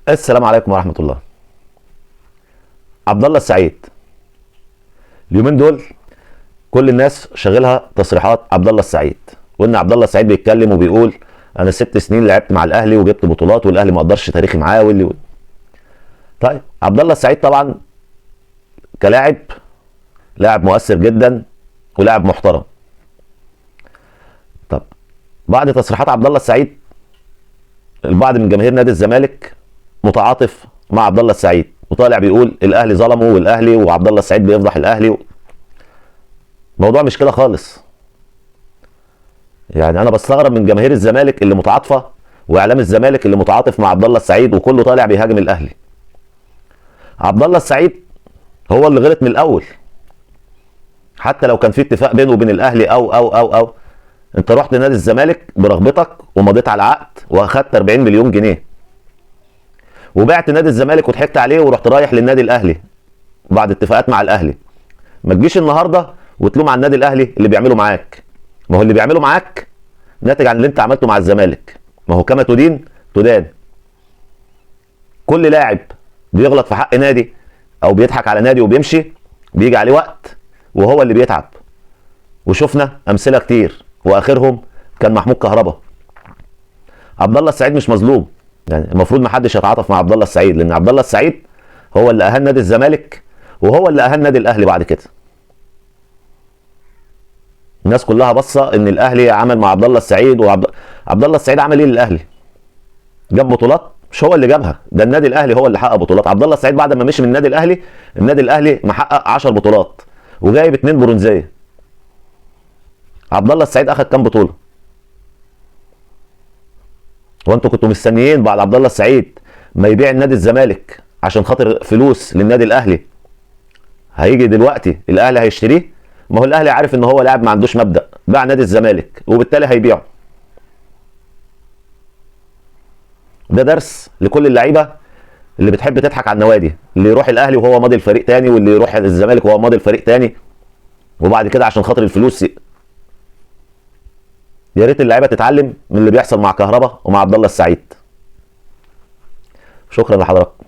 السلام عليكم ورحمة الله. عبد الله السعيد اليومين دول كل الناس شغلها تصريحات عبد الله السعيد، وان عبد الله السعيد بيتكلم وبيقول انا 6 سنين لعبت مع الاهلي وجبت بطولات والاهلي ما قدرش تاريخي معاه طيب عبد الله السعيد طبعا لاعب مؤثر جدا ولاعب محترم. طب بعد تصريحات عبد الله السعيد البعض من جماهير نادي الزمالك متعاطف مع عبد الله السعيد وطالع بيقول الاهلي ظلمه والاهلي وعبد الله السعيد بيفضح الاهلي. الموضوع مش كده خالص. يعني انا بستغرب من جماهير الزمالك اللي متعاطفه واعلام الزمالك اللي متعاطف مع عبد الله السعيد وكله طالع بيهاجم الاهلي. عبد الله السعيد هو اللي غلط من الاول، حتى لو كان في اتفاق بينه وبين الاهلي او انت رحت نادي الزمالك برغبتك ومضيت على عقد واخدت 40 مليون جنيه وبعت نادي الزمالك وضحكت عليه ورحت رايح للنادي الاهلي بعد اتفاقات مع الاهلي. ما تجيش النهارده وتلوم على النادي الاهلي اللي بيعمله معاك، ما هو اللي بيعمله معاك ناتج عن اللي انت عملته مع الزمالك. ما هو كما تدين تدان. كل لاعب بيغلط في حق نادي او بيضحك على نادي وبيمشي بيجي عليه وقت وهو اللي بيتعب، وشفنا امثله كتير واخرهم كان محمود كهربا. عبد الله السعيد مش مظلوم، يعني المفروض ما حدش يتعاطف مع عبد الله السعيد، لان عبد الله السعيد هو اللي اهان نادي الزمالك وهو اللي اهان نادي الاهلي بعد كده. الناس كلها باصه ان الاهلي عمل مع عبد الله السعيد عبد الله السعيد عمل ايه للاهلي؟ جاب بطولات؟ مش هو اللي جابها، ده النادي الاهلي هو اللي حقق بطولات. عبد الله السعيد بعد ما مشي من النادي الاهلي محقق 10 بطولات وجايب 2 برونزيه. عبد الله السعيد اخذ كام بطوله؟ وانتوا كنتوا مستنيين بعد عبد الله السعيد ما يبيع النادي الزمالك عشان خاطر فلوس للنادي الاهلي هيجي دلوقتي الاهلي هيشتريه؟ ما هو الاهلي عارف ان هو لاعب ما عندوش مبدأ، باع نادي الزمالك وبالتالي هيبيعه. ده درس لكل اللعيبه اللي بتحب تضحك على النوادي، اللي يروح الاهلي وهو ماضي الفريق تاني واللي يروح الزمالك وهو ماضي الفريق تاني وبعد كده عشان خاطر الفلوس. يا ريت اللعيبه تتعلم من اللي بيحصل مع كهربا ومع عبد الله السعيد. شكرا لحضراتكم.